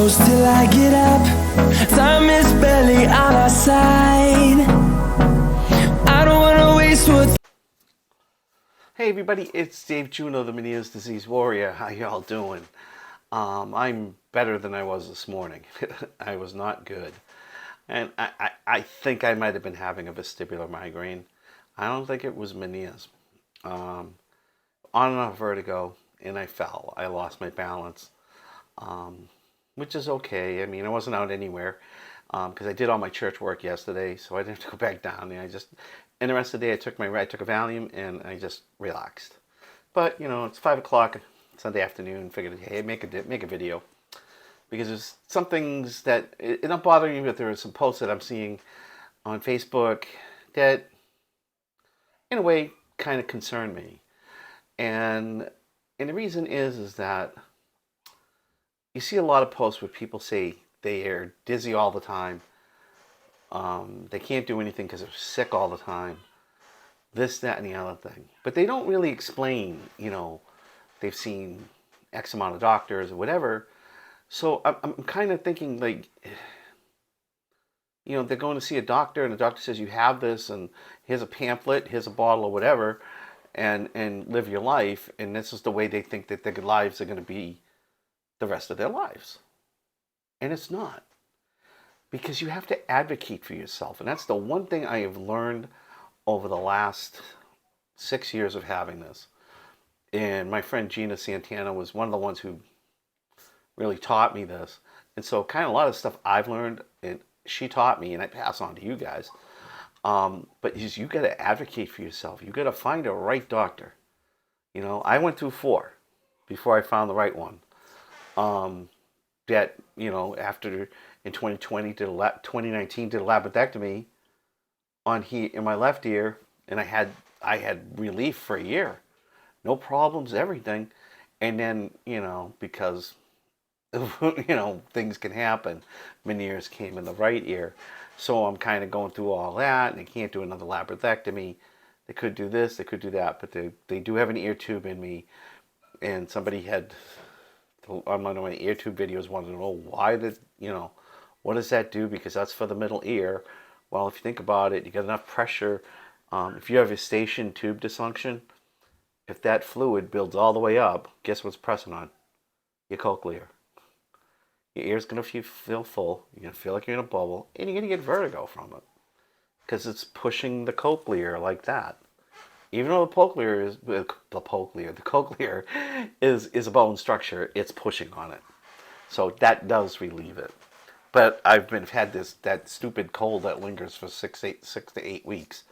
close till I get up. Time is barely on our side. I don't wanna waste what. Hey everybody, it's Dave Juno, the Meniere's Disease Warrior. How y'all doing? I'm better than I was this morning. I was not good. And I think I might have been having a vestibular migraine. I don't think it was Meniere's. On and off vertigo, and I fell. I lost my balance, which is okay. I mean, I wasn't out anywhere because I did all my church work yesterday, so I didn't have to go back down there. And the rest of the day, I took a Valium, and I just relaxed. But, it's 5 o'clock Sunday afternoon. Figured, hey, make a video. Because there's some things that, it don't bother me, but there are some posts that I'm seeing on Facebook that, in a way, kind of concern me. And the reason is that you see a lot of posts where people say they are dizzy all the time. They can't do anything because they're sick all the time. This, that, and the other thing. But they don't really explain, they've seen X amount of doctors or whatever. So I'm kind of thinking like, they're going to see a doctor and the doctor says you have this and here's a pamphlet, here's a bottle or whatever, and live your life. And this is the way they think that their lives are going to be the rest of their lives. And it's not. Because you have to advocate for yourself. And that's the one thing I have learned over the last 6 years of having this. And my friend Gina Santana was one of the ones who really taught me this. And so kind of a lot of stuff I've learned, and she taught me, and I pass on to you guys. But you got to advocate for yourself. You got to find a right doctor. I went through 4 before I found the right one. That, after in 2019 did a labradectomy in my left ear, and I had relief for a year, no problems, everything. And then because things can happen, Meniere's came in the right ear, so I'm kind of going through all that, and they can't do another labradectomy. They could do this, they could do that, but they do have an ear tube in me, and somebody had on one of my ear tube videos wanted to know why what does that do, because that's for the middle ear. Well, if you think about it, you get enough pressure. If you have a station tube dysfunction, if that fluid builds all the way up, guess what's pressing on? Your cochlear. Your ear's going to feel full. You're going to feel like you're in a bubble, and you're going to get vertigo from it because it's pushing the cochlear like that. Even though the cochlear is a bone structure, it's pushing on it. So that does relieve it. But I've had that stupid cold that lingers for 6 to 8 weeks.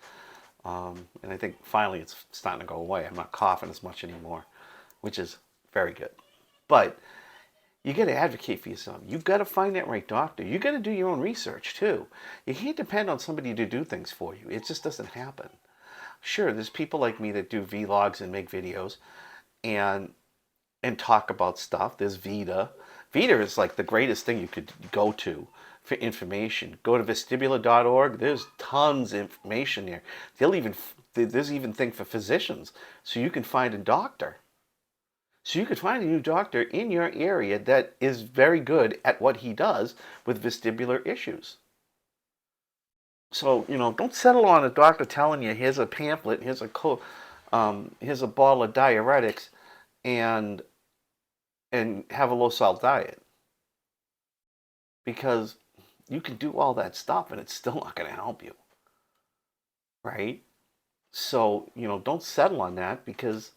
And I think finally it's starting to go away. I'm not coughing as much anymore, which is very good. But you got to advocate for yourself. You've got to find that right doctor. You got to do your own research too. You can't depend on somebody to do things for you. It just doesn't happen. Sure, there's people like me that do vlogs and make videos and talk about stuff. There's Vita. Vita is like the greatest thing you could go to for information. Go to vestibular.org. There's tons of information there. There's even thing for physicians, so you can find a doctor. So you could find a new doctor in your area that is very good at what he does with vestibular issues. So, don't settle on a doctor telling you, here's a pamphlet, here's a bottle of diuretics, and have a low-salt diet. Because you can do all that stuff, and it's still not going to help you. Right? So, don't settle on that, because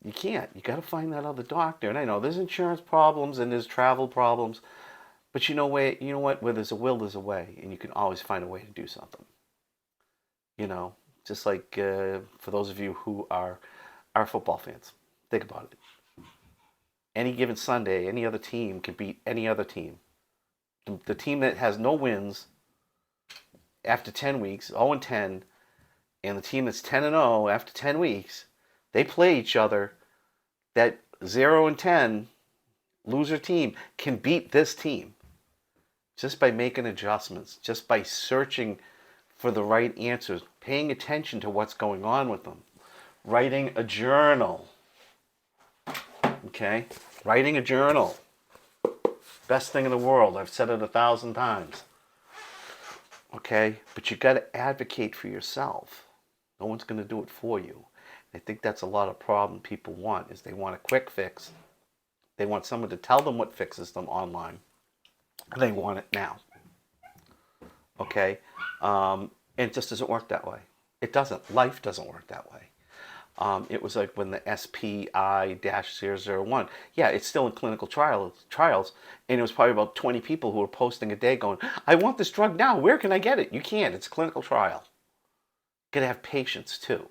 you can't. You got to find that other doctor. And I know there's insurance problems, and there's travel problems. But you know what? Where there's a will, there's a way, and you can always find a way to do something. Just like for those of you who are football fans, think about it. Any given Sunday, any other team can beat any other team. The team that has no wins after 10 weeks, 0-10, and the team that's 10-0 after 10 weeks, they play each other. That 0-10 loser team can beat this team. Just by making adjustments, just by searching for the right answers, paying attention to what's going on with them, writing a journal. Okay? Writing a journal. Best thing in the world. I've said it 1,000 times. Okay? But you got to advocate for yourself. No one's going to do it for you. I think that's a lot of problem people want, is they want a quick fix. They want someone to tell them what fixes them online. And they want it now. Okay? And it just doesn't work that way. It doesn't. Life doesn't work that way. It was like when the SPI-001, yeah, it's still in clinical trials, and it was probably about 20 people who were posting a day going, I want this drug now. Where can I get it? You can't. It's a clinical trial. You got to have patience too.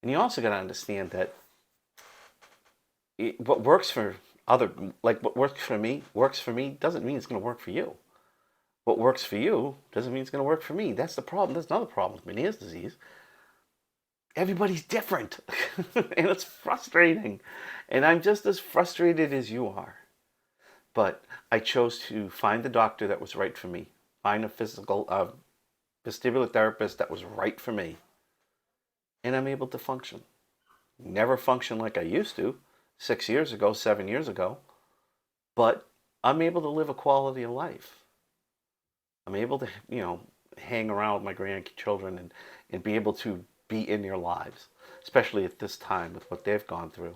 And you also got to understand that what works for what works for me doesn't mean it's going to work for you. What works for you doesn't mean it's going to work for me. That's the problem. That's another problem with Meniere's disease. Everybody's different. And it's frustrating. And I'm just as frustrated as you are. But I chose to find the doctor that was right for me. Find a vestibular therapist that was right for me. And I'm able to function. Never function like I used to 6 years ago, 7 years ago. But I'm able to live a quality of life. I'm able to, hang around with my grandchildren and be able to be in their lives, especially at this time with what they've gone through,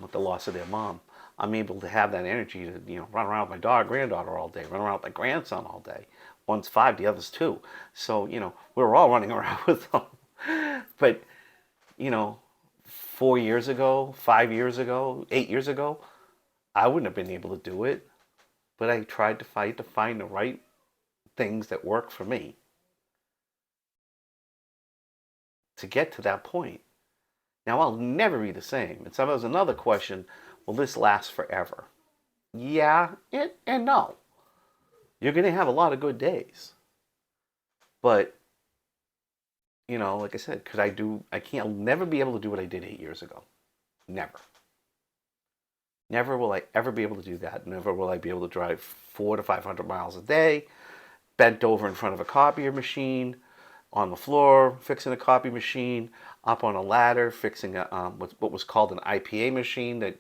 with the loss of their mom. I'm able to have that energy to, run around with my granddaughter all day, run around with my grandson all day. One's 5, the other's 2. So, we're all running around with them. But, 4 years ago, 5 years ago, 8 years ago, I wouldn't have been able to do it. But I tried to find the right things that work for me to get to that point. Now, I'll never be the same. And so there's another question, will this last forever? Yeah and no. You're going to have a lot of good days. But, like I said, I'll never be able to do what I did 8 years ago. Never. Never will I ever be able to do that. Never will I be able to drive 400 to 500 miles a day, bent over in front of a copier machine, on the floor, fixing a copy machine, up on a ladder, fixing what was called an IPA machine that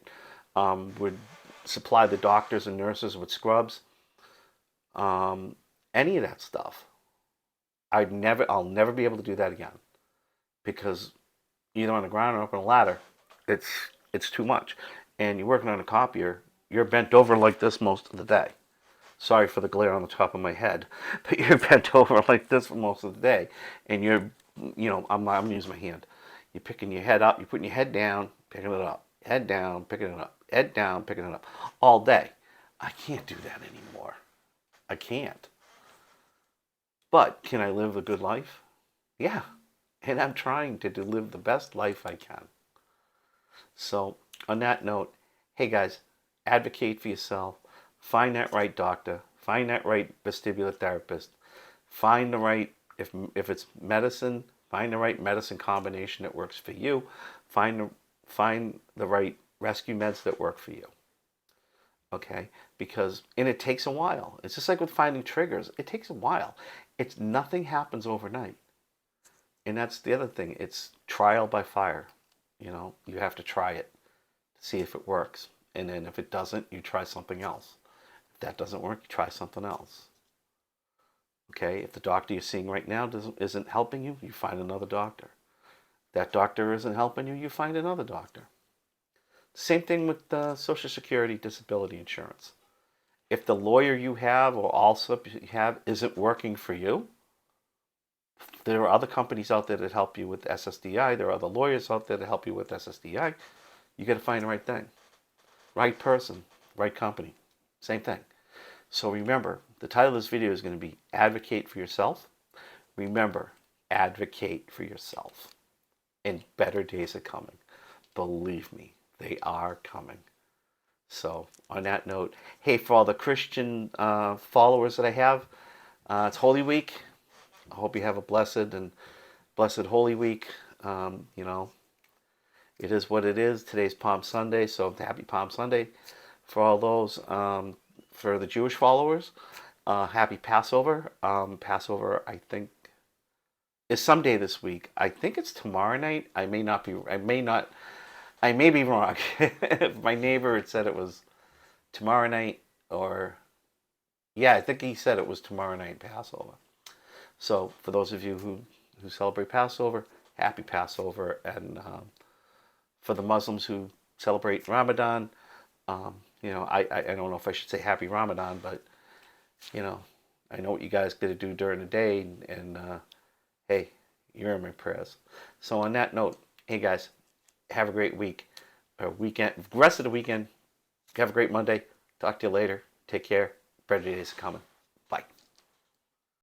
would supply the doctors and nurses with scrubs. Any of that stuff. I'll never be able to do that again, because either on the ground or up on a ladder, it's too much. And you're working on a copier, you're bent over like this most of the day. Sorry for the glare on the top of my head, but you're bent over like this for most of the day, and I'm using my hand. You're picking your head up, you're putting your head down, picking it up, head down, picking it up, head down, picking it up, all day. I can't do that anymore. I can't. But can I live a good life? Yeah, and I'm trying to live the best life I can. So, on that note, hey guys, advocate for yourself. Find that right doctor. Find that right vestibular therapist. Find the right, if it's medicine, find the right medicine combination that works for you. Find the right rescue meds that work for you. Okay? And it takes a while. It's just like with finding triggers. It takes a while. Nothing happens overnight. And that's the other thing. It's trial by fire. You have to try it to see if it works. And then if it doesn't, you try something else. That doesn't work, you try something else. Okay, if the doctor you're seeing right now isn't helping you, you find another doctor. That doctor isn't helping you, you find another doctor. Same thing with Social Security disability insurance. If the lawyer you have or also you have isn't working for you, there are other companies out there that help you with SSDI. There are other lawyers out there that help you with SSDI. You got to find the right thing. Right person, right company. Same thing. So remember, the title of this video is going to be Advocate for Yourself. Remember, advocate for yourself. And better days are coming. Believe me, they are coming. So on that note, hey, for all the Christian followers that I have, it's Holy Week. I hope you have a blessed Holy Week. It is what it is. Today's Palm Sunday, so happy Palm Sunday for all those. For the Jewish followers, happy Passover. Passover, I think, is someday this week. I think it's tomorrow night. I may be wrong. My neighbor had said it was tomorrow night or yeah, I think he said it was tomorrow night, Passover. So for those of you who celebrate Passover, happy Passover. And for the Muslims who celebrate Ramadan, I don't know if I should say happy Ramadan, but, I know what you guys got to do during the day. And hey, you're in my prayers. So on that note, hey guys, have a great week. Or weekend, rest of the weekend. Have a great Monday. Talk to you later. Take care. Better days are coming.